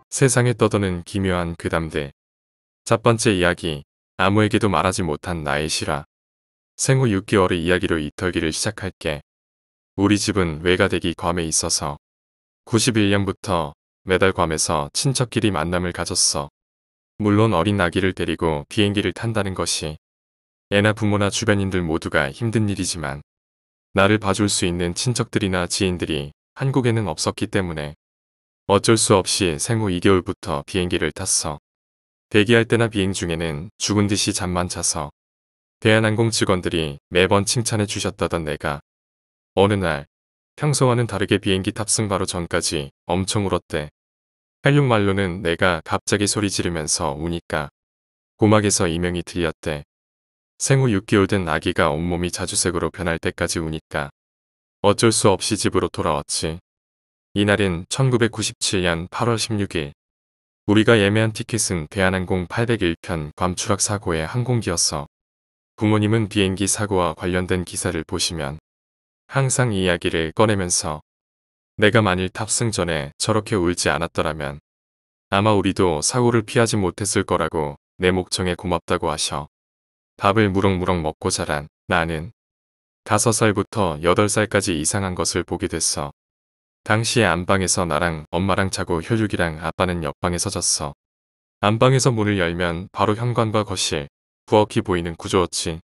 세상에 떠도는 기묘한 괴담들. 첫 번째 이야기. 아무에게도 말하지 못한 나의 실화. 생후 6개월의 이야기로 이 털기를 시작할게. 우리 집은 외가댁이 괌에 있어서 91년부터 매달 괌에서 친척끼리 만남을 가졌어. 물론 어린 아기를 데리고 비행기를 탄다는 것이 애나 부모나 주변인들 모두가 힘든 일이지만 나를 봐줄 수 있는 친척들이나 지인들이 한국에는 없었기 때문에 어쩔 수 없이 생후 2개월부터 비행기를 탔어. 대기할 때나 비행 중에는 죽은 듯이 잠만 자서 대한항공 직원들이 매번 칭찬해 주셨다던 내가 어느 날 평소와는 다르게 비행기 탑승 바로 전까지 엄청 울었대. 한국말로는 내가 갑자기 소리 지르면서 우니까 고막에서 이명이 들렸대. 생후 6개월 된 아기가 온몸이 자주색으로 변할 때까지 우니까 어쩔 수 없이 집으로 돌아왔지. 이날은 1997년 8월 16일. 우리가 예매한 티켓은 대한항공 801편 괌 추락 사고의 항공기였어. 부모님은 비행기 사고와 관련된 기사를 보시면 항상 이 이야기를 꺼내면서 내가 만일 탑승 전에 저렇게 울지 않았더라면 아마 우리도 사고를 피하지 못했을 거라고 내 목청에 고맙다고 하셔. 밥을 무럭무럭 먹고 자란 나는 5살부터 8살까지 이상한 것을 보게 됐어. 당시에 안방에서 나랑 엄마랑 자고 혈육이랑 아빠는 옆방에서 잤어. 안방에서 문을 열면 바로 현관과 거실, 부엌이 보이는 구조였지.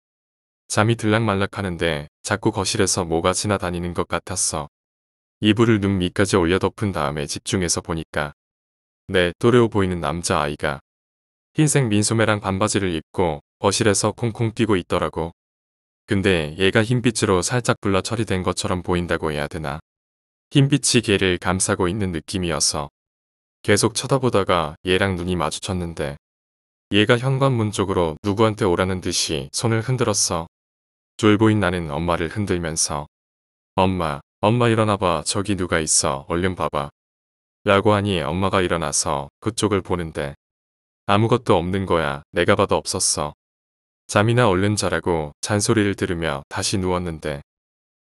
잠이 들락말락하는데 자꾸 거실에서 뭐가 지나다니는 것 같았어. 이불을 눈 밑까지 올려 덮은 다음에 집중해서 보니까 내 또래로 보이는 남자아이가 흰색 민소매랑 반바지를 입고 거실에서 콩콩 뛰고 있더라고. 근데 얘가 흰빛으로 살짝 블러 처리된 것처럼 보인다고 해야 되나? 흰빛이 걔를 감싸고 있는 느낌이어서 계속 쳐다보다가 얘랑 눈이 마주쳤는데 얘가 현관문 쪽으로 누구한테 오라는 듯이 손을 흔들었어. 졸보인 나는 엄마를 흔들면서 엄마 일어나봐. 저기 누가 있어. 얼른 봐봐. 라고 하니 엄마가 일어나서 그쪽을 보는데 아무것도 없는 거야. 내가 봐도 없었어. 잠이나 얼른 자라고 잔소리를 들으며 다시 누웠는데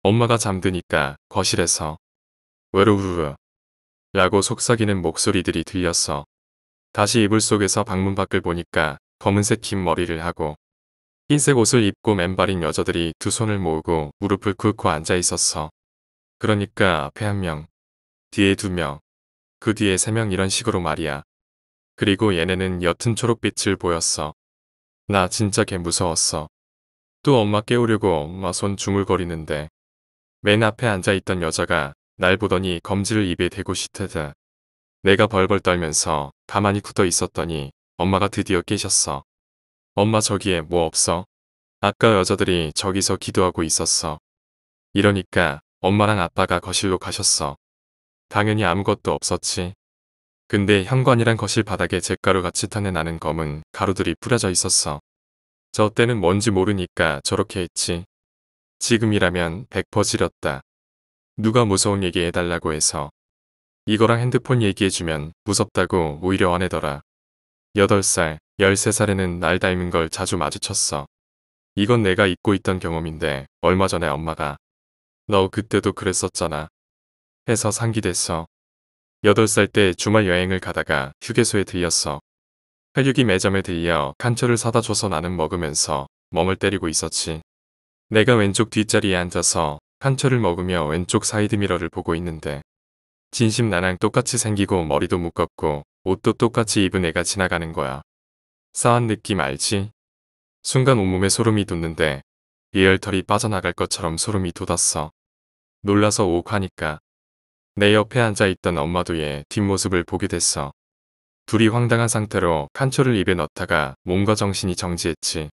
엄마가 잠드니까 거실에서 외로우르 라고 속삭이는 목소리들이 들렸어. 다시 이불 속에서 방문 밖을 보니까 검은색 긴 머리를 하고 흰색 옷을 입고 맨발인 여자들이 두 손을 모으고 무릎을 꿇고 앉아 있었어. 그러니까 앞에 1명, 뒤에 2명, 그 뒤에 3명 이런 식으로 말이야. 그리고 얘네는 옅은 초록빛을 보였어. 나 진짜 개 무서웠어. 또 엄마 깨우려고 엄마 손 중얼거리는데 맨 앞에 앉아있던 여자가 날 보더니 검지를 입에 대고 싶대다. 내가 벌벌 떨면서 가만히 굳어 있었더니 엄마가 드디어 깨셨어. 엄마 저기에 뭐 없어? 아까 여자들이 저기서 기도하고 있었어. 이러니까 엄마랑 아빠가 거실로 가셨어. 당연히 아무것도 없었지. 근데 현관이랑 거실 바닥에 잿가루같이 탄내 나는 검은 가루들이 뿌려져 있었어. 저 때는 뭔지 모르니까 저렇게 했지. 지금이라면 100% 지렸다. 누가 무서운 얘기 해달라고 해서 이거랑 핸드폰 얘기해주면 무섭다고 오히려 화내더라. 8살, 13살에는 날 닮은 걸 자주 마주쳤어. 이건 내가 잊고 있던 경험인데 얼마 전에 엄마가 너 그때도 그랬었잖아 해서 상기됐어. 8살 때 주말 여행을 가다가 휴게소에 들렸어. 혈육이 매점에 들려 칸초를 사다 줘서 나는 먹으면서 멍을 때리고 있었지. 내가 왼쪽 뒷자리에 앉아서 칸초를 먹으며 왼쪽 사이드미러를 보고 있는데 진심 나랑 똑같이 생기고 머리도 묶었고 옷도 똑같이 입은 애가 지나가는 거야. 싸한 느낌 알지? 순간 온몸에 소름이 돋는데 리얼털이 빠져나갈 것처럼 소름이 돋았어. 놀라서 오욱하니까 내 옆에 앉아있던 엄마도 얘 뒷모습을 보게 됐어. 둘이 황당한 상태로 칸초를 입에 넣다가 몸과 정신이 정지했지.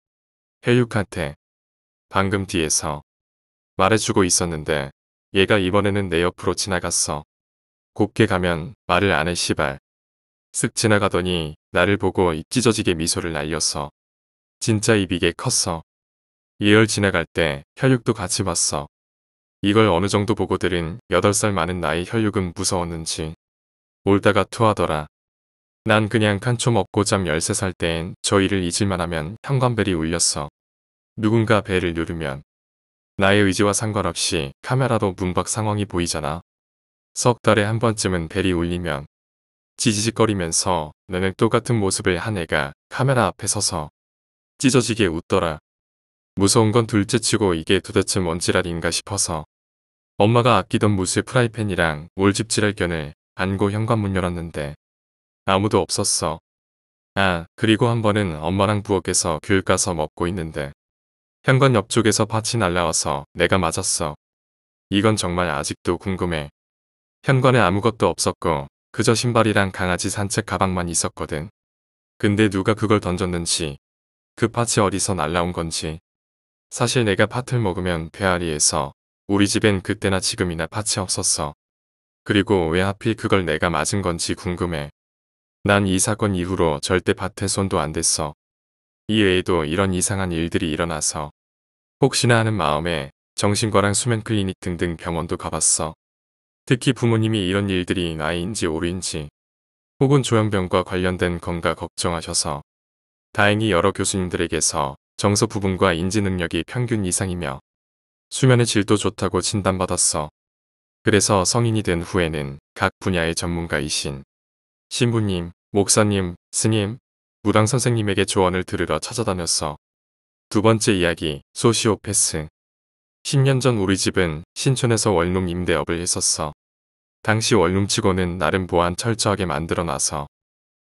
혈육한테 방금 뒤에서 말해주고 있었는데 얘가 이번에는 내 옆으로 지나갔어. 곱게 가면 말을 안 해 시발. 쓱 지나가더니 나를 보고 입 찢어지게 미소를 날렸어. 진짜 입이 개 컸어. 예열 지나갈 때 혈육도 같이 봤어. 이걸 어느 정도 보고 들은 8살 많은 나의 혈육은 무서웠는지 울다가 토하더라. 난 그냥 칸초 먹고 잠 13살 때엔 저 일을 잊을만 하면 현관벨이 울렸어. 누군가 배를 누르면 나의 의지와 상관없이 카메라로 문밖 상황이 보이잖아. 석 달에 한 번쯤은 벨이 울리면 지지직거리면서 내내 똑같은 모습을 한 애가 카메라 앞에 서서 찢어지게 웃더라. 무서운 건 둘째치고 이게 도대체 뭔 지랄인가 싶어서 엄마가 아끼던 무쇠 프라이팬이랑 올집지랄견을 안고 현관문 열었는데 아무도 없었어. 아, 그리고 한 번은 엄마랑 부엌에서 귤 까서 먹고 있는데 현관 옆쪽에서 팥이 날라와서 내가 맞았어. 이건 정말 아직도 궁금해. 현관에 아무것도 없었고 그저 신발이랑 강아지 산책 가방만 있었거든. 근데 누가 그걸 던졌는지 그 팥이 어디서 날라온 건지. 사실 내가 팥을 먹으면 배앓이에서 우리 집엔 그때나 지금이나 팥이 없었어. 그리고 왜 하필 그걸 내가 맞은 건지 궁금해. 난 이 사건 이후로 절대 밭에 손도 안 댔어. 이 외에도 이런 이상한 일들이 일어나서 혹시나 하는 마음에 정신과랑 수면 클리닉 등등 병원도 가봤어. 특히 부모님이 이런 일들이 나이인지 오류인지 혹은 조현병과 관련된 건가 걱정하셔서 다행히 여러 교수님들에게서 정서 부분과 인지 능력이 평균 이상이며 수면의 질도 좋다고 진단받았어. 그래서 성인이 된 후에는 각 분야의 전문가이신 신부님, 목사님, 스님, 무당 선생님에게 조언을 들으러 찾아다녔어. 두 번째 이야기, 소시오패스. 10년 전 우리 집은 신촌에서 원룸 임대업을 했었어. 당시 원룸치고는 나름 보안 철저하게 만들어놔서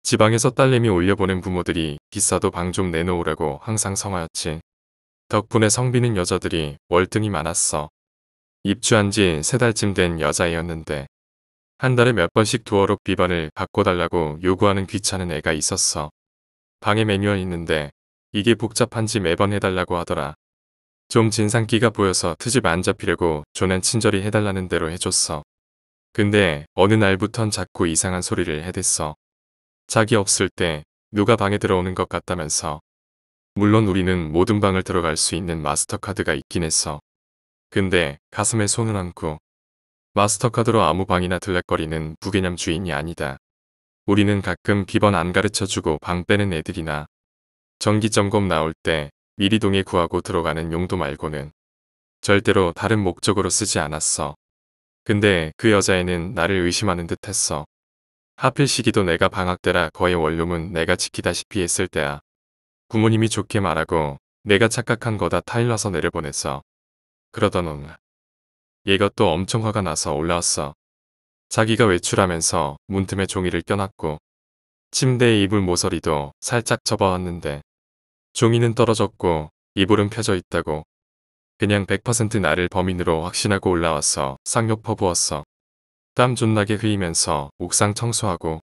지방에서 딸내미 올려보낸 부모들이 기싸도 방 좀 내놓으라고 항상 성화였지. 덕분에 성비는 여자들이 월등히 많았어. 입주한 지 3달쯤 된 여자애였는데 한 달에 몇 번씩 도어록 비번을 바꿔달라고 요구하는 귀찮은 애가 있었어. 방에 매뉴얼 있는데 이게 복잡한지 매번 해달라고 하더라. 좀 진상기가 보여서 트집 안 잡히려고 조는 친절히 해달라는 대로 해줬어. 근데 어느 날부턴 자꾸 이상한 소리를 해댔어. 자기 없을 때 누가 방에 들어오는 것 같다면서. 물론 우리는 모든 방을 들어갈 수 있는 마스터카드가 있긴 했어. 근데 가슴에 손을 얹고 마스터카드로 아무 방이나 들락거리는 부개념 주인이 아니다. 우리는 가끔 비번 안 가르쳐주고 방 빼는 애들이나 정기점검 나올 때 미리 동의 구하고 들어가는 용도 말고는 절대로 다른 목적으로 쓰지 않았어. 근데 그 여자애는 나를 의심하는 듯 했어. 하필 시기도 내가 방학 때라 거의 원룸은 내가 지키다시피 했을 때야. 부모님이 좋게 말하고 내가 착각한 거다 타일러서 내려보냈어. 그러더니 얘가 또 엄청 화가 나서 올라왔어. 자기가 외출하면서 문틈에 종이를 껴놨고 침대에 이불 모서리도 살짝 접어왔는데 종이는 떨어졌고 이불은 펴져 있다고. 그냥 100% 나를 범인으로 확신하고 올라와서 쌍욕 퍼부었어. 땀 존나게 흘리면서 옥상 청소하고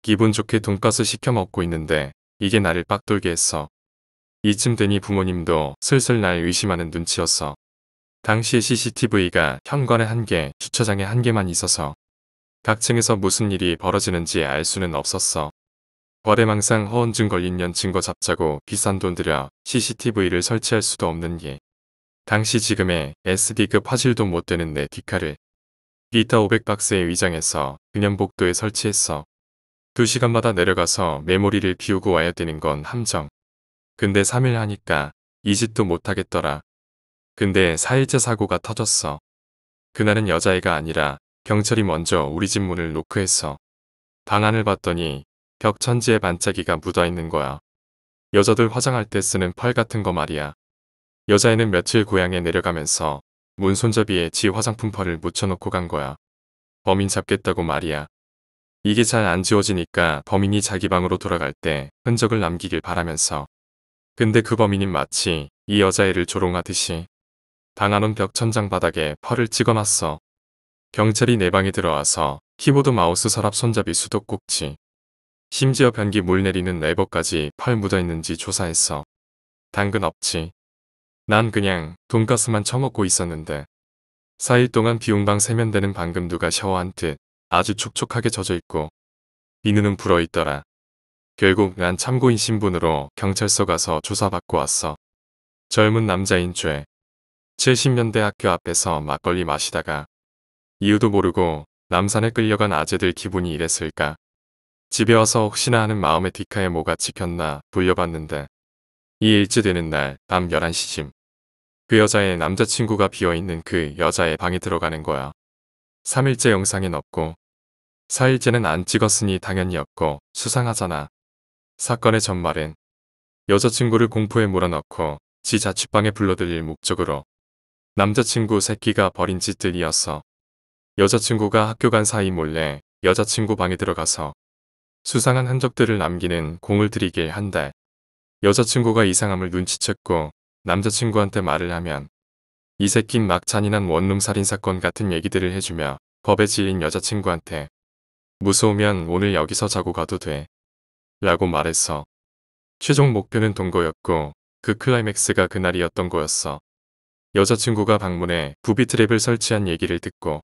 기분 좋게 돈가스 시켜 먹고 있는데 이게 나를 빡돌게 했어. 이쯤 되니 부모님도 슬슬 날 의심하는 눈치였어. 당시에 CCTV가 현관에 1개, 주차장에 1개만 있어서 각 층에서 무슨 일이 벌어지는지 알 수는 없었어. 거래망상 허언증 걸린 년 증거 잡자고 비싼 돈 들여 CCTV를 설치할 수도 없는 게 당시 지금의 SD급 화질도 못 되는 내 뒷칼을 기타 500박스에 위장해서 그냥 복도에 설치했어. 2시간마다 내려가서 메모리를 비우고 와야 되는 건 함정. 근데 3일 하니까 이 짓도 못하겠더라. 근데 4일째 사고가 터졌어. 그날은 여자애가 아니라 경찰이 먼저 우리 집 문을 노크했어. 방 안을 봤더니 벽 천지에 반짝이가 묻어있는 거야. 여자들 화장할 때 쓰는 펄 같은 거 말이야. 여자애는 며칠 고향에 내려가면서 문 손잡이에 지 화장품 펄을 묻혀놓고 간 거야. 범인 잡겠다고 말이야. 이게 잘 안 지워지니까 범인이 자기 방으로 돌아갈 때 흔적을 남기길 바라면서. 근데 그 범인은 마치 이 여자애를 조롱하듯이 방 안은 벽 천장 바닥에 펄을 찍어놨어. 경찰이 내 방에 들어와서 키보드 마우스 서랍 손잡이 수도꼭지 심지어 변기 물 내리는 레버까지 펄 묻어있는지 조사했어. 당근 없지. 난 그냥 돈가스만 처먹고 있었는데 4일 동안 비운 방 세면대는 방금 누가 샤워한 듯 아주 촉촉하게 젖어있고 비누는 불어있더라. 결국 난 참고인 신분으로 경찰서 가서 조사받고 왔어. 젊은 남자인 죄. 70년대 학교 앞에서 막걸리 마시다가 이유도 모르고 남산에 끌려간 아재들 기분이 이랬을까. 집에 와서 혹시나 하는 마음에 디카에 뭐가 찍혔나 돌려봤는데 이 일째 되는 날 밤 11시쯤 그 여자의 남자친구가 비어있는 그 여자의 방에 들어가는 거야. 3일째 영상엔 없고 4일째는 안 찍었으니 당연히 없고 수상하잖아. 사건의 전말은 여자친구를 공포에 몰아넣고 지 자취방에 불러들일 목적으로 남자친구 새끼가 벌인 짓들이었어. 여자친구가 학교 간 사이 몰래 여자친구 방에 들어가서 수상한 흔적들을 남기는 공을 들이길 한 달. 여자친구가 이상함을 눈치챘고 남자친구한테 말을 하면 이 새낀 막 잔인한 원룸 살인사건 같은 얘기들을 해주며 겁에 질린 여자친구한테 무서우면 오늘 여기서 자고 가도 돼 라고 말했어. 최종 목표는 동거였고 그 클라이맥스가 그날이었던 거였어. 여자친구가 방문에 부비트랩을 설치한 얘기를 듣고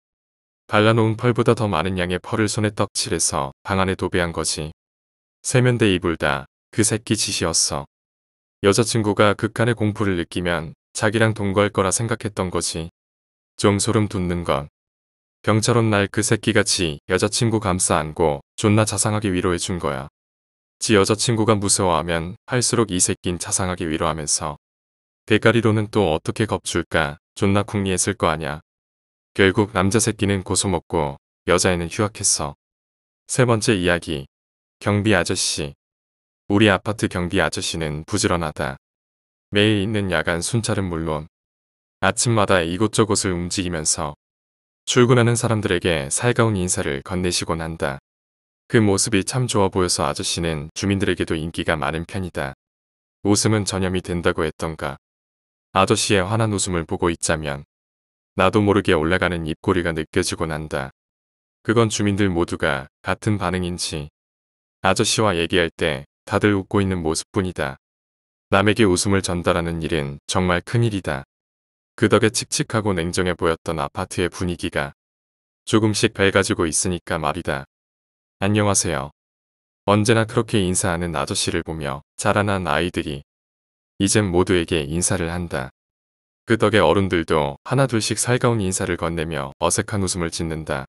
발라놓은 펄보다 더 많은 양의 펄을 손에 떡칠해서 방 안에 도배한 거지. 세면대 이불 다 그 새끼 짓이었어. 여자친구가 극한의 공포를 느끼면 자기랑 동거할 거라 생각했던 거지. 좀 소름 돋는 건 경찰 온 날 그 새끼같이 여자친구 감싸 안고 존나 자상하게 위로해 준 거야. 지 여자친구가 무서워하면 할수록 이 새낀 자상하게 위로하면서 대가리로는 또 어떻게 겁줄까 존나 궁리했을 거 아냐. 결국 남자 새끼는 고소 먹고 여자애는 휴학했어. 세 번째 이야기. 경비 아저씨. 우리 아파트 경비 아저씨는 부지런하다. 매일 있는 야간 순찰은 물론 아침마다 이곳저곳을 움직이면서 출근하는 사람들에게 살가운 인사를 건네시곤 한다. 그 모습이 참 좋아 보여서 아저씨는 주민들에게도 인기가 많은 편이다. 웃음은 전염이 된다고 했던가. 아저씨의 환한 웃음을 보고 있자면 나도 모르게 올라가는 입꼬리가 느껴지곤 한다. 그건 주민들 모두가 같은 반응인지 아저씨와 얘기할 때 다들 웃고 있는 모습뿐이다. 남에게 웃음을 전달하는 일은 정말 큰일이다. 그 덕에 칙칙하고 냉정해 보였던 아파트의 분위기가 조금씩 밝아지고 있으니까 말이다. 안녕하세요. 언제나 그렇게 인사하는 아저씨를 보며 자라난 아이들이 이젠 모두에게 인사를 한다. 그 덕에 어른들도 하나둘씩 살가운 인사를 건네며 어색한 웃음을 짓는다.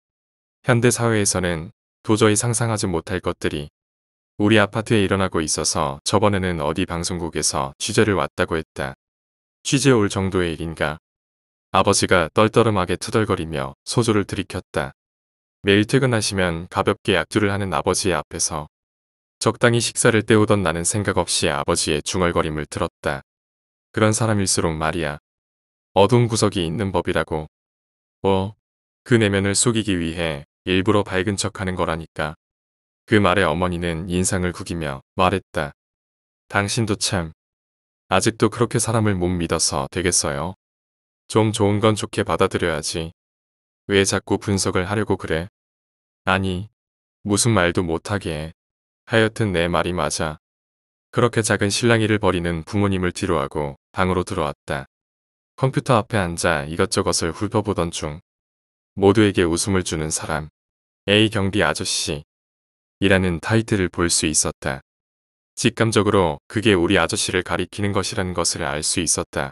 현대 사회에서는 도저히 상상하지 못할 것들이 우리 아파트에 일어나고 있어서 저번에는 어디 방송국에서 취재를 왔다고 했다. 취재 올 정도의 일인가? 아버지가 떨떠름하게 투덜거리며 소조를 들이켰다. 매일 퇴근하시면 가볍게 약주를 하는 아버지의 앞에서 적당히 식사를 때우던 나는 생각 없이 아버지의 중얼거림을 들었다. 그런 사람일수록 말이야. 어두운 구석이 있는 법이라고. 그 내면을 속이기 위해 일부러 밝은 척하는 거라니까. 그 말에 어머니는 인상을 구기며 말했다. 당신도 참 아직도 그렇게 사람을 못 믿어서 되겠어요? 좀 좋은 건 좋게 받아들여야지. 왜 자꾸 분석을 하려고 그래? 아니, 무슨 말도 못하게 해. 하여튼 내 말이 맞아. 그렇게 작은 실랑이를 벌이는 부모님을 뒤로하고 방으로 들어왔다. 컴퓨터 앞에 앉아 이것저것을 훑어보던 중 모두에게 웃음을 주는 사람 A 경비 아저씨 이라는 타이틀을 볼 수 있었다. 직감적으로 그게 우리 아저씨를 가리키는 것이라는 것을 알 수 있었다.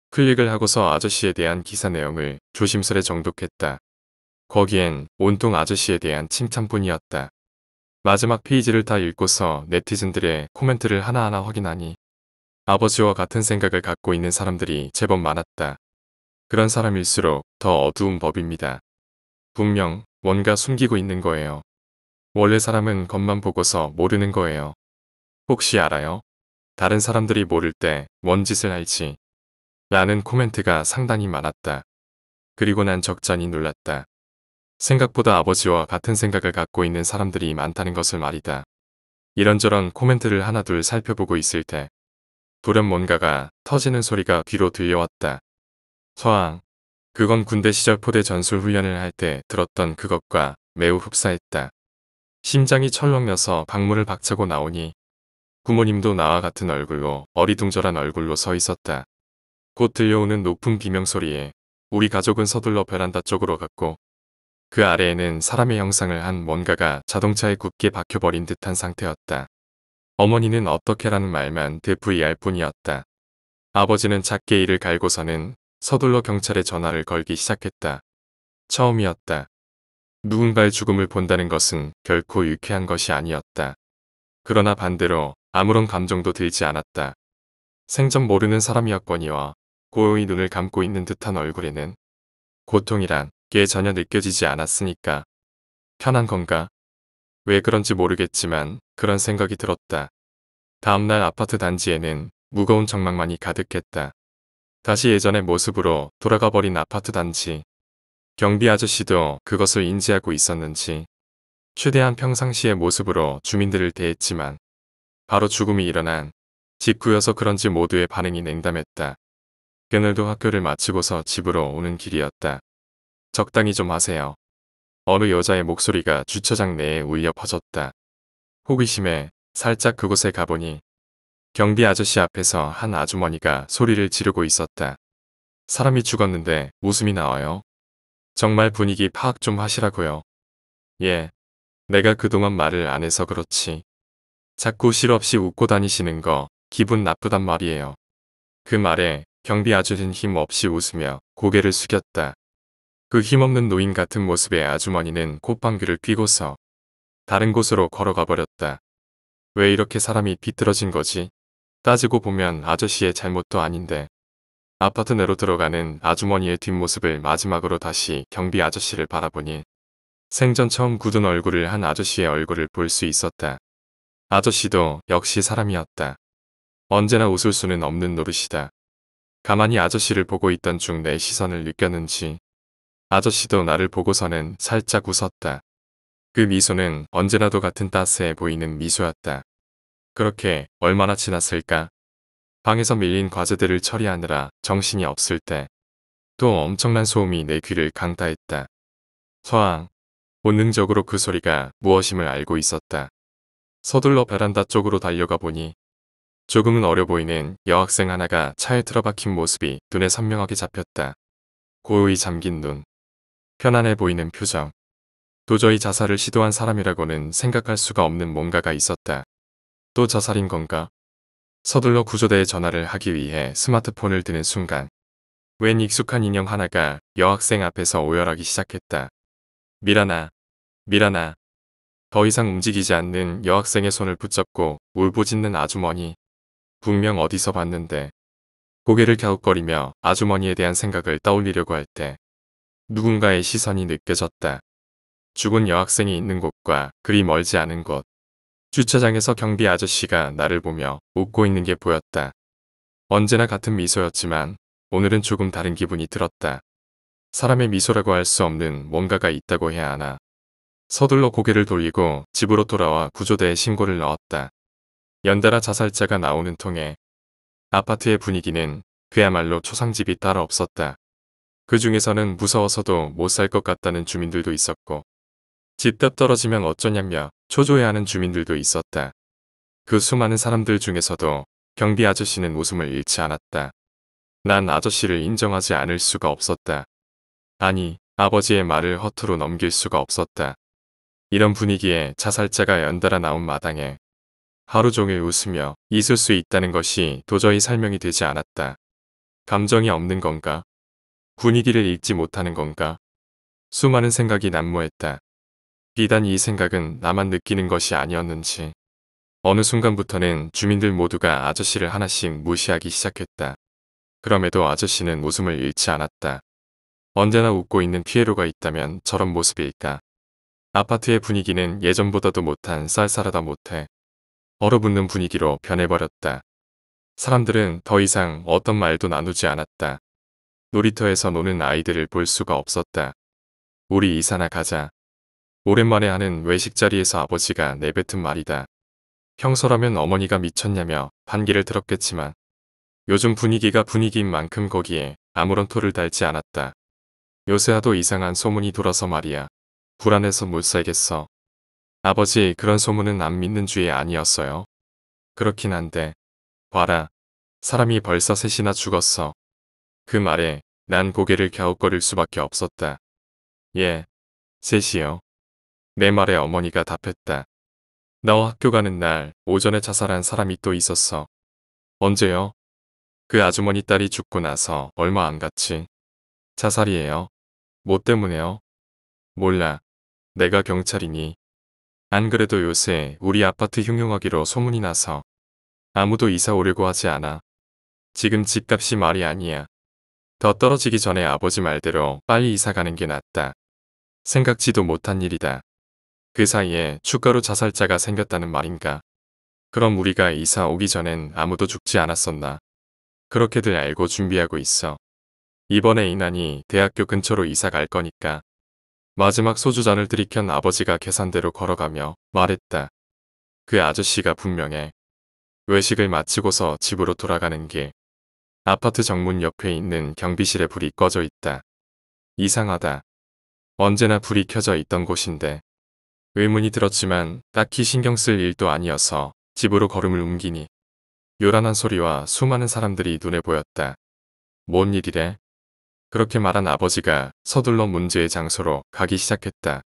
클릭을 하고서 아저씨에 대한 기사 내용을 조심스레 정독했다. 거기엔 온통 아저씨에 대한 칭찬뿐이었다. 마지막 페이지를 다 읽고서 네티즌들의 코멘트를 하나하나 확인하니 아버지와 같은 생각을 갖고 있는 사람들이 제법 많았다. 그런 사람일수록 더 어두운 법입니다. 분명 뭔가 숨기고 있는 거예요. 원래 사람은 겉만 보고서 모르는 거예요. 혹시 알아요? 다른 사람들이 모를 때 뭔 짓을 할지. 라는 코멘트가 상당히 많았다. 그리고 난 적잖이 놀랐다. 생각보다 아버지와 같은 생각을 갖고 있는 사람들이 많다는 것을 말이다. 이런저런 코멘트를 하나둘 살펴보고 있을 때 돌연 뭔가가 터지는 소리가 귀로 들려왔다. 서ang. 그건 군대 시절 포대 전술 훈련을 할 때 들었던 그것과 매우 흡사했다. 심장이 철렁여서 방문을 박차고 나오니 부모님도 나와 같은 얼굴로 어리둥절한 얼굴로 서 있었다. 곧 들려오는 높은 비명소리에 우리 가족은 서둘러 베란다 쪽으로 갔고 그 아래에는 사람의 형상을 한 뭔가가 자동차에 굳게 박혀버린 듯한 상태였다. 어머니는 어떻게라는 말만 대풀이 할 뿐이었다. 아버지는 작게 이를 갈고서는 서둘러 경찰에 전화를 걸기 시작했다. 처음이었다. 누군가의 죽음을 본다는 것은 결코 유쾌한 것이 아니었다. 그러나 반대로 아무런 감정도 들지 않았다. 생전 모르는 사람이었거니와 고요히 눈을 감고 있는 듯한 얼굴에는 고통이란 게 전혀 느껴지지 않았으니까. 편한 건가? 왜 그런지 모르겠지만 그런 생각이 들었다. 다음날 아파트 단지에는 무거운 정막만이 가득했다. 다시 예전의 모습으로 돌아가 버린 아파트 단지. 경비 아저씨도 그것을 인지하고 있었는지 최대한 평상시의 모습으로 주민들을 대했지만 바로 죽음이 일어난 직후여서 그런지 모두의 반응이 냉담했다. 그날도 학교를 마치고서 집으로 오는 길이었다. 적당히 좀 하세요. 어느 여자의 목소리가 주차장 내에 울려 퍼졌다. 호기심에 살짝 그곳에 가보니 경비 아저씨 앞에서 한 아주머니가 소리를 지르고 있었다. 사람이 죽었는데 웃음이 나와요. 정말 분위기 파악 좀 하시라고요. 예. 내가 그동안 말을 안 해서 그렇지. 자꾸 실없이 웃고 다니시는 거 기분 나쁘단 말이에요. 그 말에 경비 아저씨는 힘없이 웃으며 고개를 숙였다. 그 힘없는 노인 같은 모습의 아주머니는 콧방귀를 뀌고서 다른 곳으로 걸어가 버렸다. 왜 이렇게 사람이 비뚤어진 거지? 따지고 보면 아저씨의 잘못도 아닌데. 아파트 내로 들어가는 아주머니의 뒷모습을 마지막으로 다시 경비 아저씨를 바라보니 생전 처음 굳은 얼굴을 한 아저씨의 얼굴을 볼 수 있었다. 아저씨도 역시 사람이었다. 언제나 웃을 수는 없는 노릇이다. 가만히 아저씨를 보고 있던 중 내 시선을 느꼈는지 아저씨도 나를 보고서는 살짝 웃었다. 그 미소는 언제나도 같은 따스해 보이는 미소였다. 그렇게 얼마나 지났을까? 방에서 밀린 과제들을 처리하느라 정신이 없을 때 또 엄청난 소음이 내 귀를 강타했다. 서ang. 본능적으로 그 소리가 무엇임을 알고 있었다. 서둘러 베란다 쪽으로 달려가 보니 조금은 어려 보이는 여학생 하나가 차에 틀어박힌 모습이 눈에 선명하게 잡혔다. 고요히 잠긴 눈. 편안해 보이는 표정. 도저히 자살을 시도한 사람이라고는 생각할 수가 없는 뭔가가 있었다. 또 자살인 건가? 서둘러 구조대에 전화를 하기 위해 스마트폰을 드는 순간 웬 익숙한 인형 하나가 여학생 앞에서 오열하기 시작했다. 미란아, 미란아. 더 이상 움직이지 않는 여학생의 손을 붙잡고 울부짖는 아주머니. 분명 어디서 봤는데. 고개를 갸웃거리며 아주머니에 대한 생각을 떠올리려고 할 때 누군가의 시선이 느껴졌다. 죽은 여학생이 있는 곳과 그리 멀지 않은 곳. 주차장에서 경비 아저씨가 나를 보며 웃고 있는 게 보였다. 언제나 같은 미소였지만 오늘은 조금 다른 기분이 들었다. 사람의 미소라고 할 수 없는 뭔가가 있다고 해야 하나. 서둘러 고개를 돌리고 집으로 돌아와 구조대에 신고를 넣었다. 연달아 자살자가 나오는 통에 아파트의 분위기는 그야말로 초상집이 따로 없었다. 그 중에서는 무서워서도 못 살 것 같다는 주민들도 있었고 집값 떨어지면 어쩌냐며 초조해하는 주민들도 있었다. 그 수많은 사람들 중에서도 경비 아저씨는 웃음을 잃지 않았다. 난 아저씨를 인정하지 않을 수가 없었다. 아니, 아버지의 말을 허투루 넘길 수가 없었다. 이런 분위기에 자살자가 연달아 나온 마당에 하루 종일 웃으며 있을 수 있다는 것이 도저히 설명이 되지 않았다. 감정이 없는 건가? 분위기를 읽지 못하는 건가? 수많은 생각이 난무했다. 비단 이 생각은 나만 느끼는 것이 아니었는지. 어느 순간부터는 주민들 모두가 아저씨를 하나씩 무시하기 시작했다. 그럼에도 아저씨는 웃음을 잃지 않았다. 언제나 웃고 있는 피에로가 있다면 저런 모습일까. 아파트의 분위기는 예전보다도 못한 쌀쌀하다 못해 얼어붙는 분위기로 변해버렸다. 사람들은 더 이상 어떤 말도 나누지 않았다. 놀이터에서 노는 아이들을 볼 수가 없었다. 우리 이사나 가자. 오랜만에 하는 외식 자리에서 아버지가 내뱉은 말이다. 평소라면 어머니가 미쳤냐며 반기를 들었겠지만 요즘 분위기가 분위기인 만큼 거기에 아무런 토를 달지 않았다. 요새 하도 이상한 소문이 돌아서 말이야. 불안해서 못 살겠어. 아버지 그런 소문은 안 믿는 주의 아니었어요. 그렇긴 한데 봐라. 사람이 벌써 셋이나 죽었어. 그 말에 난 고개를 갸웃거릴 수밖에 없었다. 예, 셋이요. 내 말에 어머니가 답했다. 나와 학교 가는 날 오전에 자살한 사람이 또 있었어. 언제요? 그 아주머니 딸이 죽고 나서 얼마 안 갔지. 자살이에요. 뭐 때문에요? 몰라. 내가 경찰이니. 안 그래도 요새 우리 아파트 흉흉하기로 소문이 나서 아무도 이사 오려고 하지 않아. 지금 집값이 말이 아니야. 더 떨어지기 전에 아버지 말대로 빨리 이사 가는 게 낫다. 생각지도 못한 일이다. 그 사이에 추가로 자살자가 생겼다는 말인가? 그럼 우리가 이사 오기 전엔 아무도 죽지 않았었나? 그렇게들 알고 준비하고 있어. 이번에 이난이 대학교 근처로 이사 갈 거니까. 마지막 소주잔을 들이켠 아버지가 계산대로 걸어가며 말했다. 그 아저씨가 분명해. 외식을 마치고서 집으로 돌아가는 길. 아파트 정문 옆에 있는 경비실에 불이 꺼져 있다. 이상하다. 언제나 불이 켜져 있던 곳인데. 의문이 들었지만 딱히 신경 쓸 일도 아니어서 집으로 걸음을 옮기니 요란한 소리와 수많은 사람들이 눈에 보였다. 뭔 일이래? 그렇게 말한 아버지가 서둘러 문제의 장소로 가기 시작했다.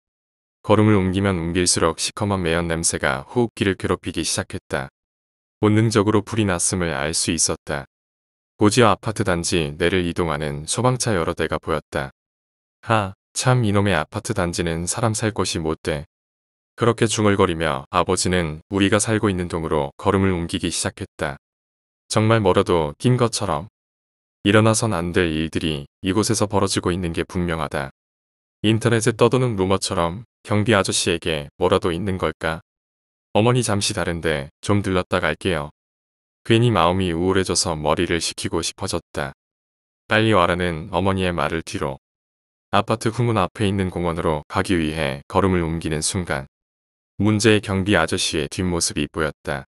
걸음을 옮기면 옮길수록 시커먼 매연 냄새가 호흡기를 괴롭히기 시작했다. 본능적으로 불이 났음을 알 수 있었다. 고지와 아파트 단지 내를 이동하는 소방차 여러 대가 보였다. 참 이놈의 아파트 단지는 사람 살 곳이 못 돼. 그렇게 중얼거리며 아버지는 우리가 살고 있는 동으로 걸음을 옮기기 시작했다. 정말 멀어도 낀 것처럼. 일어나선 안 될 일들이 이곳에서 벌어지고 있는 게 분명하다. 인터넷에 떠도는 루머처럼 경비 아저씨에게 뭐라도 있는 걸까? 어머니 잠시 다른데 좀 들렀다 갈게요. 괜히 마음이 우울해져서 머리를 식히고 싶어졌다. 빨리 와라는 어머니의 말을 뒤로 아파트 후문 앞에 있는 공원으로 가기 위해 걸음을 옮기는 순간 문제의 경비 아저씨의 뒷모습이 보였다.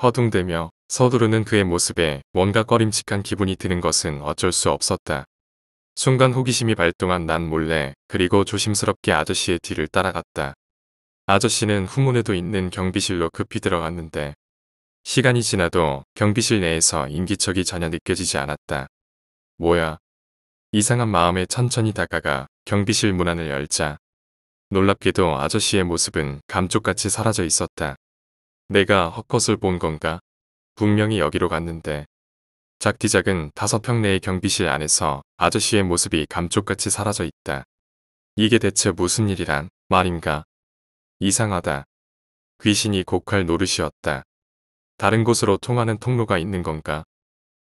허둥대며 서두르는 그의 모습에 뭔가 꺼림칙한 기분이 드는 것은 어쩔 수 없었다. 순간 호기심이 발동한 난 몰래 그리고 조심스럽게 아저씨의 뒤를 따라갔다. 아저씨는 후문에도 있는 경비실로 급히 들어갔는데 시간이 지나도 경비실 내에서 인기척이 전혀 느껴지지 않았다. 뭐야? 이상한 마음에 천천히 다가가 경비실 문안을 열자 놀랍게도 아저씨의 모습은 감쪽같이 사라져 있었다. 내가 헛것을 본 건가? 분명히 여기로 갔는데 작디작은 5평 내의 경비실 안에서 아저씨의 모습이 감쪽같이 사라져 있다. 이게 대체 무슨 일이란 말인가? 이상하다. 귀신이 곡할 노릇이었다. 다른 곳으로 통하는 통로가 있는 건가?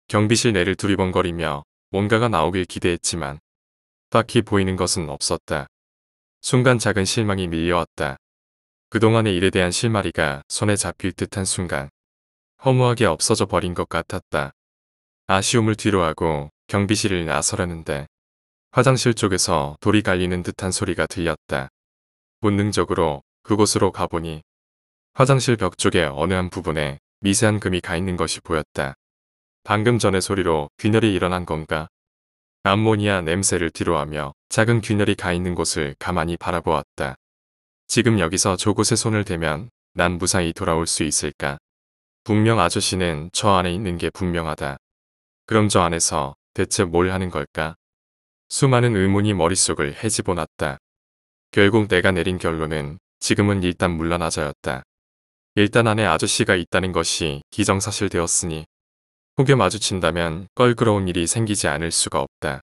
경비실 내를 두리번거리며 뭔가가 나오길 기대했지만 딱히 보이는 것은 없었다. 순간 작은 실망이 밀려왔다. 그동안의 일에 대한 실마리가 손에 잡힐 듯한 순간 허무하게 없어져 버린 것 같았다. 아쉬움을 뒤로하고 경비실을 나서려는데 화장실 쪽에서 돌이 갈리는 듯한 소리가 들렸다. 본능적으로 그곳으로 가보니 화장실 벽 쪽의 어느 한 부분에 미세한 금이 가 있는 것이 보였다. 방금 전의 소리로 균열이 일어난 건가? 암모니아 냄새를 뒤로하며 작은 균열이 가 있는 곳을 가만히 바라보았다. 지금 여기서 저곳에 손을 대면 난 무사히 돌아올 수 있을까? 분명 아저씨는 저 안에 있는 게 분명하다. 그럼 저 안에서 대체 뭘 하는 걸까? 수많은 의문이 머릿속을 헤집어 놨다. 결국 내가 내린 결론은 지금은 일단 물러나자였다. 일단 안에 아저씨가 있다는 것이 기정사실되었으니 혹여 마주친다면 껄끄러운 일이 생기지 않을 수가 없다.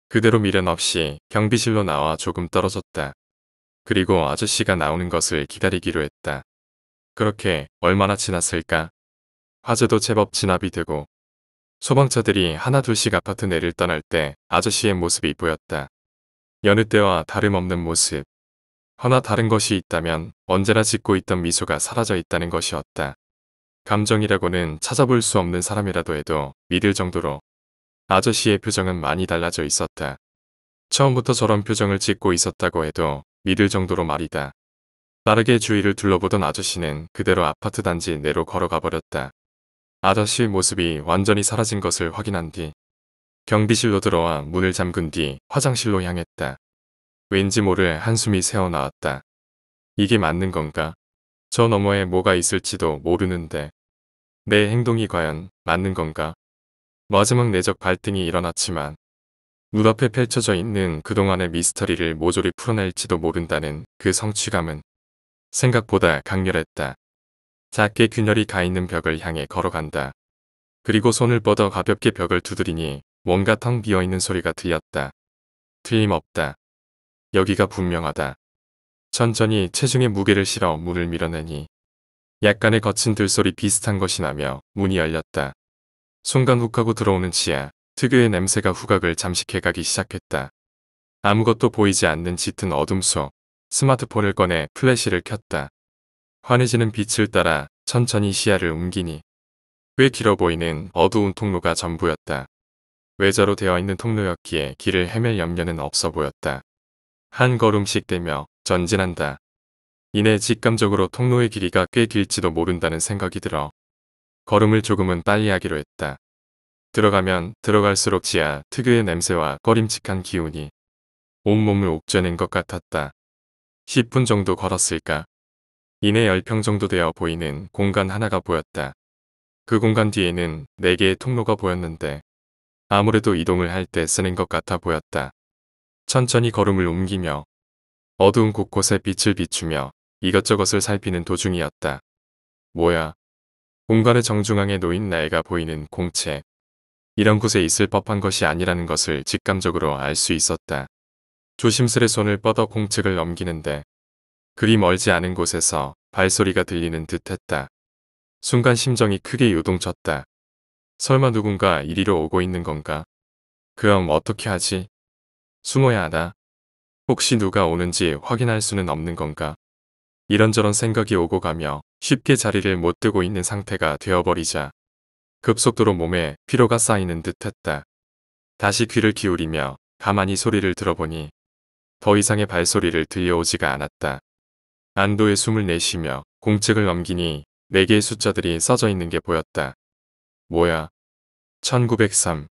그대로 미련 없이 경비실로 나와 조금 떨어졌다. 그리고 아저씨가 나오는 것을 기다리기로 했다. 그렇게 얼마나 지났을까? 화재도 제법 진압이 되고 소방차들이 하나둘씩 아파트 내를 떠날 때 아저씨의 모습이 보였다. 여느 때와 다름없는 모습. 허나 다른 것이 있다면 언제나 짓고 있던 미소가 사라져 있다는 것이었다. 감정이라고는 찾아볼 수 없는 사람이라도 해도 믿을 정도로 아저씨의 표정은 많이 달라져 있었다. 처음부터 저런 표정을 짓고 있었다고 해도 믿을 정도로 말이다. 빠르게 주위를 둘러보던 아저씨는 그대로 아파트 단지 내로 걸어가 버렸다. 아저씨의 모습이 완전히 사라진 것을 확인한 뒤 경비실로 들어와 문을 잠근 뒤 화장실로 향했다. 왠지 모를 한숨이 새어나왔다. 이게 맞는 건가? 저 너머에 뭐가 있을지도 모르는데 내 행동이 과연 맞는 건가? 마지막 내적 갈등이 일어났지만 눈앞에 펼쳐져 있는 그동안의 미스터리를 모조리 풀어낼지도 모른다는 그 성취감은 생각보다 강렬했다. 작게 균열이 가 있는 벽을 향해 걸어간다. 그리고 손을 뻗어 가볍게 벽을 두드리니 뭔가 텅 비어있는 소리가 들렸다. 틀림없다. 여기가 분명하다. 천천히 체중의 무게를 실어 문을 밀어내니 약간의 거친 들소리 비슷한 것이 나며 문이 열렸다. 순간 훅하고 들어오는 지하, 특유의 냄새가 후각을 잠식해가기 시작했다. 아무것도 보이지 않는 짙은 어둠 속 스마트폰을 꺼내 플래시를 켰다. 환해지는 빛을 따라 천천히 시야를 옮기니 꽤 길어 보이는 어두운 통로가 전부였다. 외자로 되어 있는 통로였기에 길을 헤맬 염려는 없어 보였다. 한 걸음씩 떼며 전진한다. 이내 직감적으로 통로의 길이가 꽤 길지도 모른다는 생각이 들어 걸음을 조금은 빨리 하기로 했다. 들어가면 들어갈수록 지하 특유의 냄새와 꺼림칙한 기운이 온몸을 옥죄는 것 같았다. 10분 정도 걸었을까? 이내 10평 정도 되어 보이는 공간 하나가 보였다. 그 공간 뒤에는 4개의 통로가 보였는데 아무래도 이동을 할 때 쓰는 것 같아 보였다. 천천히 걸음을 옮기며 어두운 곳곳에 빛을 비추며 이것저것을 살피는 도중이었다. 뭐야? 공간의 정중앙에 놓인 나이가 보이는 공책. 이런 곳에 있을 법한 것이 아니라는 것을 직감적으로 알 수 있었다. 조심스레 손을 뻗어 공책을 넘기는데 그리 멀지 않은 곳에서 발소리가 들리는 듯했다. 순간 심정이 크게 요동쳤다. 설마 누군가 이리로 오고 있는 건가? 그럼 어떻게 하지? 숨어야 하나? 혹시 누가 오는지 확인할 수는 없는 건가? 이런저런 생각이 오고 가며 쉽게 자리를 못 뜨고 있는 상태가 되어버리자 급속도로 몸에 피로가 쌓이는 듯했다. 다시 귀를 기울이며 가만히 소리를 들어보니 더 이상의 발소리를 들려오지가 않았다. 안도의 숨을 내쉬며 공책을 넘기니 4개의 숫자들이 써져 있는 게 보였다. 뭐야? 1903,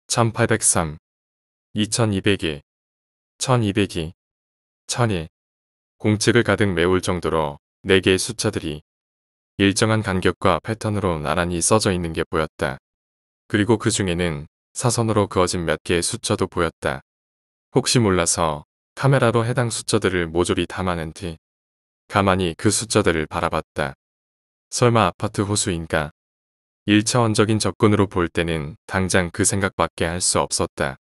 1803, 2201, 1202, 1001. 공책을 가득 메울 정도로 4개의 숫자들이 일정한 간격과 패턴으로 나란히 써져 있는 게 보였다. 그리고 그 중에는 사선으로 그어진 몇 개의 숫자도 보였다. 혹시 몰라서 카메라로 해당 숫자들을 모조리 담아낸 뒤 가만히 그 숫자들을 바라봤다. 설마 아파트 호수인가? 1차원적인 접근으로 볼 때는 당장 그 생각밖에 할 수 없었다.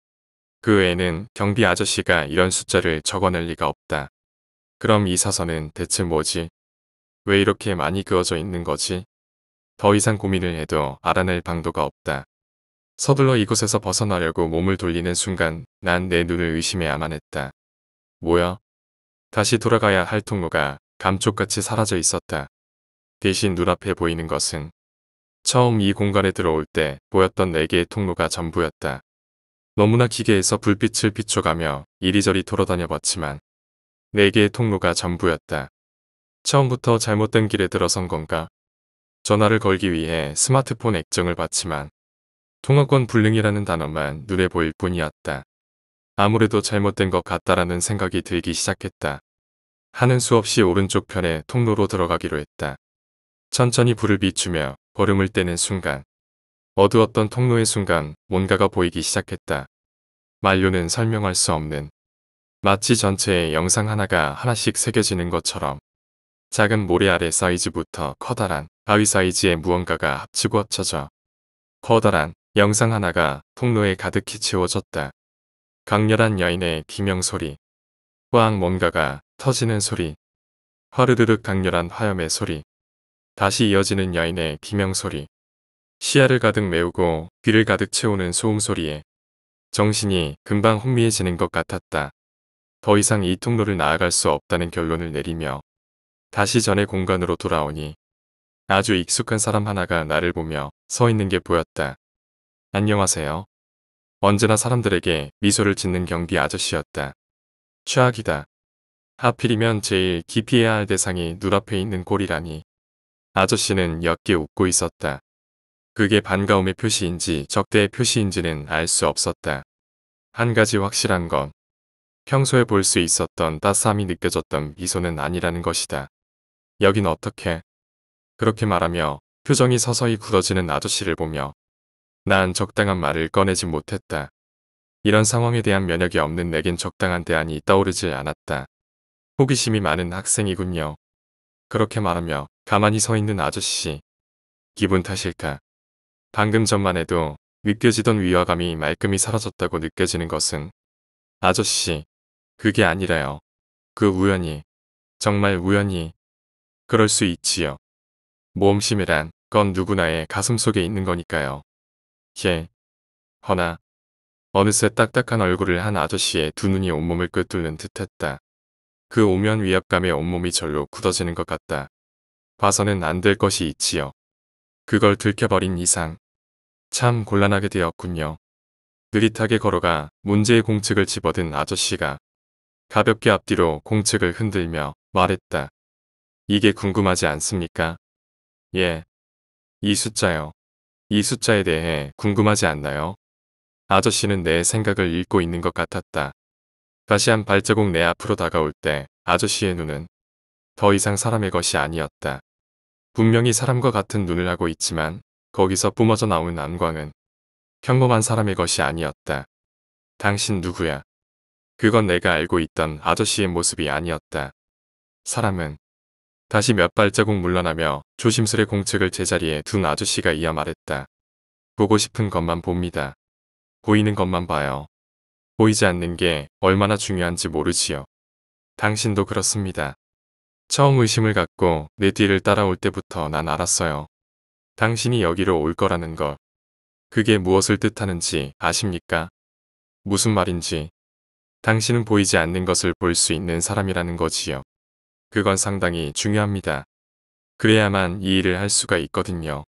그 외에는 경비 아저씨가 이런 숫자를 적어낼 리가 없다. 그럼 이 사선은 대체 뭐지? 왜 이렇게 많이 그어져 있는 거지? 더 이상 고민을 해도 알아낼 방도가 없다. 서둘러 이곳에서 벗어나려고 몸을 돌리는 순간 난 내 눈을 의심해야만 했다. 뭐야? 다시 돌아가야 할 통로가 감쪽같이 사라져 있었다. 대신 눈앞에 보이는 것은 처음 이 공간에 들어올 때 보였던 4개의 통로가 전부였다. 너무나 기계에서 불빛을 비춰가며 이리저리 돌아다녀 봤지만 4개의 통로가 전부였다. 처음부터 잘못된 길에 들어선 건가? 전화를 걸기 위해 스마트폰 액정을 봤지만 통화권 불능이라는 단어만 눈에 보일 뿐이었다. 아무래도 잘못된 것 같다라는 생각이 들기 시작했다. 하는 수 없이 오른쪽 편에 통로로 들어가기로 했다. 천천히 불을 비추며 걸음을 떼는 순간 어두웠던 통로의 순간 뭔가가 보이기 시작했다. 말로는 설명할 수 없는 마치 전체에 영상 하나가 하나씩 새겨지는 것처럼 작은 모래 아래 사이즈부터 커다란 바위 사이즈의 무언가가 합치고 합쳐져 커다란 영상 하나가 통로에 가득히 채워졌다. 강렬한 여인의 기명소리, 꽝 뭔가가 터지는 소리, 화르르륵 강렬한 화염의 소리, 다시 이어지는 여인의 기명소리, 시야를 가득 메우고 귀를 가득 채우는 소음소리에 정신이 금방 혼미해지는 것 같았다. 더 이상 이 통로를 나아갈 수 없다는 결론을 내리며 다시 전의 공간으로 돌아오니 아주 익숙한 사람 하나가 나를 보며 서 있는 게 보였다. 안녕하세요. 언제나 사람들에게 미소를 짓는 경비 아저씨였다. 최악이다. 하필이면 제일 기피해야 할 대상이 눈앞에 있는 꼴이라니. 아저씨는 옅게 웃고 있었다. 그게 반가움의 표시인지 적대의 표시인지는 알 수 없었다. 한 가지 확실한 건 평소에 볼 수 있었던 따스함이 느껴졌던 미소는 아니라는 것이다. 여긴 어떻게? 그렇게 말하며 표정이 서서히 굳어지는 아저씨를 보며 난 적당한 말을 꺼내지 못했다. 이런 상황에 대한 면역이 없는 내겐 적당한 대안이 떠오르지 않았다. 호기심이 많은 학생이군요. 그렇게 말하며 가만히 서 있는 아저씨. 기분 탓일까? 방금 전만 해도 느껴지던 위화감이 말끔히 사라졌다고 느껴지는 것은 아저씨, 그게 아니라요. 그 우연히, 정말 우연히 그럴 수 있지요. 모험심이란 건 누구나의 가슴속에 있는 거니까요. 허나 어느새 딱딱한 얼굴을 한 아저씨의 두 눈이 온몸을 꿰뚫는 듯했다. 그 오묘한 위압감에 온몸이 절로 굳어지는 것 같다. 봐서는 안 될 것이 있지요. 그걸 들켜버린 이상 참 곤란하게 되었군요. 느릿하게 걸어가 문제의 공책을 집어든 아저씨가 가볍게 앞뒤로 공책을 흔들며 말했다. 이게 궁금하지 않습니까? 예. 이 숫자요. 이 숫자에 대해 궁금하지 않나요? 아저씨는 내 생각을 읽고 있는 것 같았다. 다시 한 발자국 내 앞으로 다가올 때 아저씨의 눈은 더 이상 사람의 것이 아니었다. 분명히 사람과 같은 눈을 하고 있지만 거기서 뿜어져 나오는 안광은 평범한 사람의 것이 아니었다. 당신 누구야? 그건 내가 알고 있던 아저씨의 모습이 아니었다. 사람은 다시 몇 발자국 물러나며 조심스레 공책을 제자리에 둔 아저씨가 이어 말했다. 보고 싶은 것만 봅니다. 보이는 것만 봐요. 보이지 않는 게 얼마나 중요한지 모르지요. 당신도 그렇습니다. 처음 의심을 갖고 내 뒤를 따라올 때부터 난 알았어요. 당신이 여기로 올 거라는 것. 그게 무엇을 뜻하는지 아십니까? 무슨 말인지. 당신은 보이지 않는 것을 볼 수 있는 사람이라는 거지요. 그건 상당히 중요합니다. 그래야만 이 일을 할 수가 있거든요.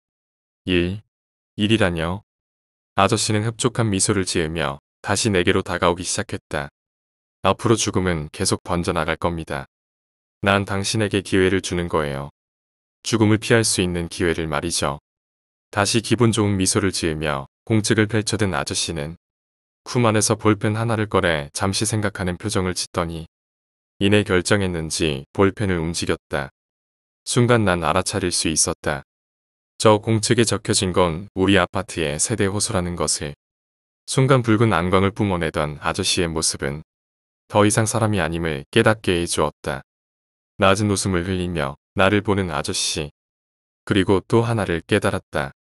일이라뇨? 아저씨는 흡족한 미소를 지으며 다시 내게로 다가오기 시작했다. 앞으로 죽음은 계속 번져나갈 겁니다. 난 당신에게 기회를 주는 거예요. 죽음을 피할 수 있는 기회를 말이죠. 다시 기분 좋은 미소를 지으며 공책을 펼쳐든 아저씨는 품 안에서 볼펜 하나를 꺼내 잠시 생각하는 표정을 짓더니 이내 결정했는지 볼펜을 움직였다. 순간 난 알아차릴 수 있었다. 저 공책에 적혀진 건 우리 아파트의 세대 호수라는 것을. 순간 붉은 안광을 뿜어내던 아저씨의 모습은 더 이상 사람이 아님을 깨닫게 해주었다. 낮은 웃음을 흘리며 나를 보는 아저씨. 그리고 또 하나를 깨달았다.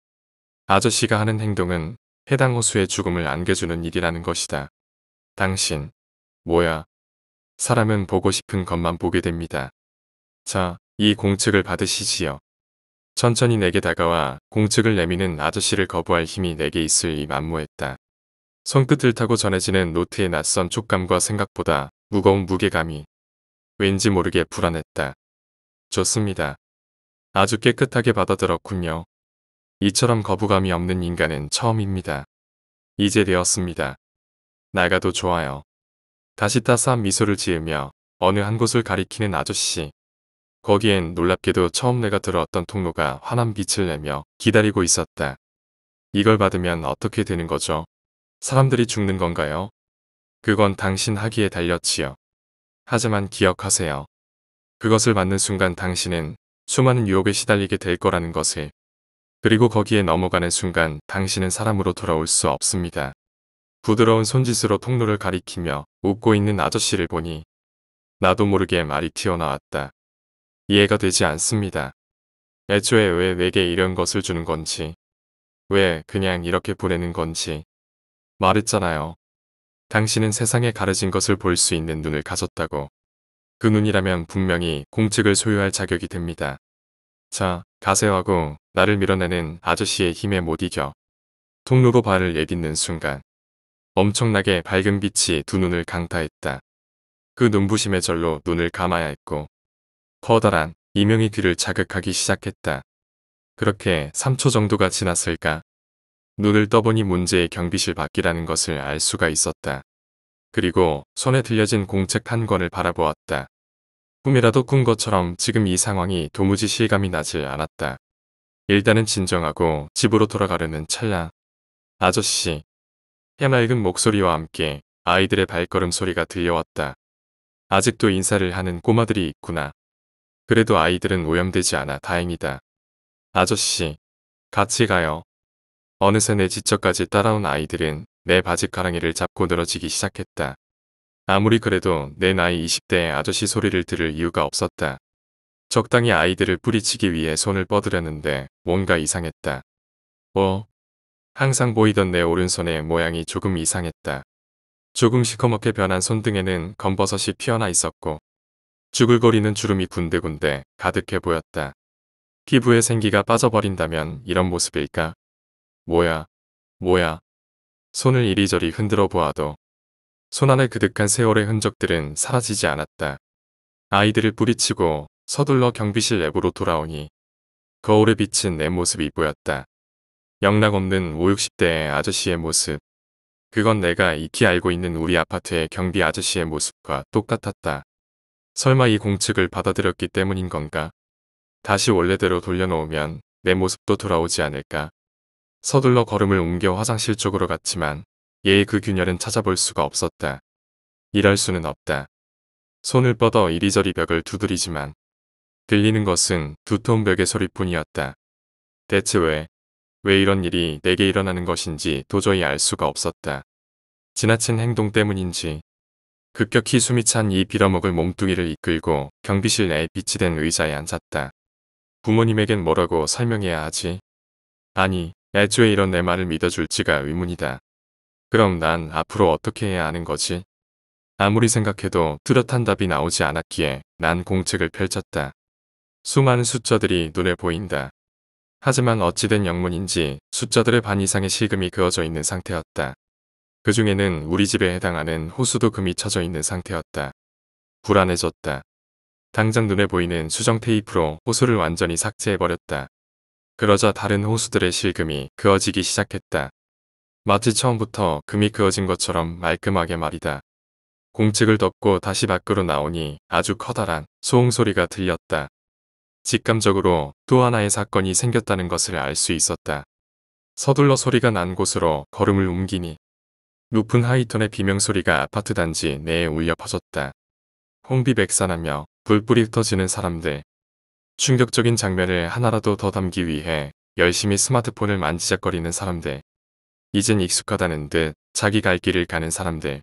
아저씨가 하는 행동은 해당 호수의 죽음을 안겨주는 일이라는 것이다. 당신, 뭐야? 사람은 보고 싶은 것만 보게 됩니다. 자, 이 공책을 받으시지요. 천천히 내게 다가와 공책을 내미는 아저씨를 거부할 힘이 내게 있을 리 만무했다. 손끝을 타고 전해지는 노트의 낯선 촉감과 생각보다 무거운 무게감이 왠지 모르게 불안했다. 좋습니다. 아주 깨끗하게 받아들었군요. 이처럼 거부감이 없는 인간은 처음입니다. 이제 되었습니다. 나가도 좋아요. 다시 따스한 미소를 지으며 어느 한 곳을 가리키는 아저씨. 거기엔 놀랍게도 처음 내가 들어왔던 통로가 환한 빛을 내며 기다리고 있었다. 이걸 받으면 어떻게 되는 거죠? 사람들이 죽는 건가요? 그건 당신 하기에 달렸지요. 하지만 기억하세요. 그것을 받는 순간 당신은 수많은 유혹에 시달리게 될 거라는 것을. 그리고 거기에 넘어가는 순간 당신은 사람으로 돌아올 수 없습니다. 부드러운 손짓으로 통로를 가리키며 웃고 있는 아저씨를 보니 나도 모르게 말이 튀어나왔다. 이해가 되지 않습니다. 애초에 왜 내게 이런 것을 주는 건지. 왜 그냥 이렇게 보내는 건지. 말했잖아요. 당신은 세상에 가려진 것을 볼 수 있는 눈을 가졌다고. 그 눈이라면 분명히 공책을 소유할 자격이 됩니다. 자, 가세요 하고 나를 밀어내는 아저씨의 힘에 못 이겨 통로로 발을 내딛는 순간 엄청나게 밝은 빛이 두 눈을 강타했다. 그 눈부심에 절로 눈을 감아야 했고 커다란 이명이 귀를 자극하기 시작했다. 그렇게 3초 정도가 지났을까? 눈을 떠보니 문제의 경비실 밖이라는 것을 알 수가 있었다. 그리고 손에 들려진 공책 한 권을 바라보았다. 꿈이라도 꾼 것처럼 지금 이 상황이 도무지 실감이 나질 않았다. 일단은 진정하고 집으로 돌아가려는 찰나. 아저씨. 해맑은 목소리와 함께 아이들의 발걸음 소리가 들려왔다. 아직도 인사를 하는 꼬마들이 있구나. 그래도 아이들은 오염되지 않아 다행이다. 아저씨. 같이 가요. 어느새 내 지척까지 따라온 아이들은 내 바지가랑이를 잡고 늘어지기 시작했다. 아무리 그래도 내 나이 20대의 아저씨 소리를 들을 이유가 없었다. 적당히 아이들을 뿌리치기 위해 손을 뻗으려는데 뭔가 이상했다. 항상 보이던 내 오른손의 모양이 조금 이상했다. 조금 시커멓게 변한 손등에는 검버섯이 피어나 있었고 주글거리는 주름이 군데군데 가득해 보였다. 피부에 생기가 빠져버린다면 이런 모습일까? 뭐야? 손을 이리저리 흔들어 보아도 손 안의 그득한 세월의 흔적들은 사라지지 않았다. 아이들을 뿌리치고 서둘러 경비실 내부로 돌아오니 거울에 비친 내 모습이 보였다. 영락없는 5, 60대의 아저씨의 모습. 그건 내가 익히 알고 있는 우리 아파트의 경비 아저씨의 모습과 똑같았다. 설마 이 공책을 받아들였기 때문인 건가? 다시 원래대로 돌려놓으면 내 모습도 돌아오지 않을까? 서둘러 걸음을 옮겨 화장실 쪽으로 갔지만 얘의 그 균열은 찾아볼 수가 없었다. 이럴 수는 없다. 손을 뻗어 이리저리 벽을 두드리지만 들리는 것은 두터운 벽의 소리뿐이었다. 대체 왜 이런 일이 내게 일어나는 것인지 도저히 알 수가 없었다. 지나친 행동 때문인지 급격히 숨이 찬 이 빌어먹을 몸뚱이를 이끌고 경비실 내에 비치된 의자에 앉았다. 부모님에겐 뭐라고 설명해야 하지? 아니, 애초에 이런 내 말을 믿어줄지가 의문이다. 그럼 난 앞으로 어떻게 해야 하는 거지? 아무리 생각해도 뚜렷한 답이 나오지 않았기에 난 공책을 펼쳤다. 수많은 숫자들이 눈에 보인다. 하지만 어찌된 영문인지 숫자들의 반 이상의 실금이 그어져 있는 상태였다. 그 중에는 우리 집에 해당하는 호수도 금이 쳐져 있는 상태였다. 불안해졌다. 당장 눈에 보이는 수정 테이프로 호수를 완전히 삭제해버렸다. 그러자 다른 호수들의 실금이 그어지기 시작했다. 마치 처음부터 금이 그어진 것처럼 말끔하게 말이다. 공책을 덮고 다시 밖으로 나오니 아주 커다란 소홍소리가 들렸다. 직감적으로 또 하나의 사건이 생겼다는 것을 알 수 있었다. 서둘러 소리가 난 곳으로 걸음을 옮기니 높은 하이톤의 비명소리가 아파트 단지 내에 울려 퍼졌다. 혼비백산하며 불불이 흩어지는 사람들. 충격적인 장면을 하나라도 더 담기 위해 열심히 스마트폰을 만지작거리는 사람들. 이젠 익숙하다는 듯 자기 갈 길을 가는 사람들.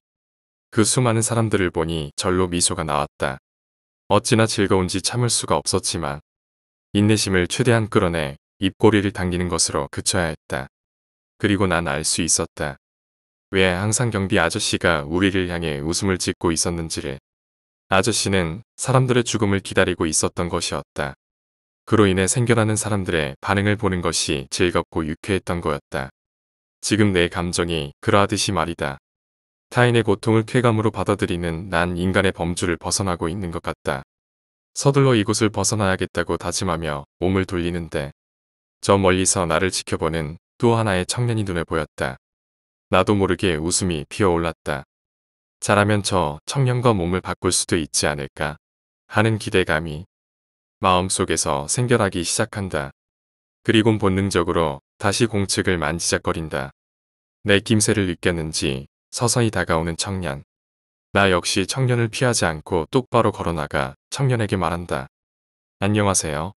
그 수많은 사람들을 보니 절로 미소가 나왔다. 어찌나 즐거운지 참을 수가 없었지만 인내심을 최대한 끌어내 입꼬리를 당기는 것으로 그쳐야 했다. 그리고 난 알 수 있었다. 왜 항상 경비 아저씨가 우리를 향해 웃음을 짓고 있었는지를. 아저씨는 사람들의 죽음을 기다리고 있었던 것이었다. 그로 인해 생겨나는 사람들의 반응을 보는 것이 즐겁고 유쾌했던 거였다. 지금 내 감정이 그러하듯이 말이다. 타인의 고통을 쾌감으로 받아들이는 난 인간의 범주를 벗어나고 있는 것 같다. 서둘러 이곳을 벗어나야겠다고 다짐하며 몸을 돌리는데 저 멀리서 나를 지켜보는 또 하나의 청년이 눈에 보였다. 나도 모르게 웃음이 피어올랐다. 잘하면 저 청년과 몸을 바꿀 수도 있지 않을까 하는 기대감이 마음속에서 생겨나기 시작한다. 그리곤 본능적으로 다시 공책을 만지작거린다. 내 낌새를 느꼈는지 서서히 다가오는 청년. 나 역시 청년을 피하지 않고 똑바로 걸어나가 청년에게 말한다. 안녕하세요.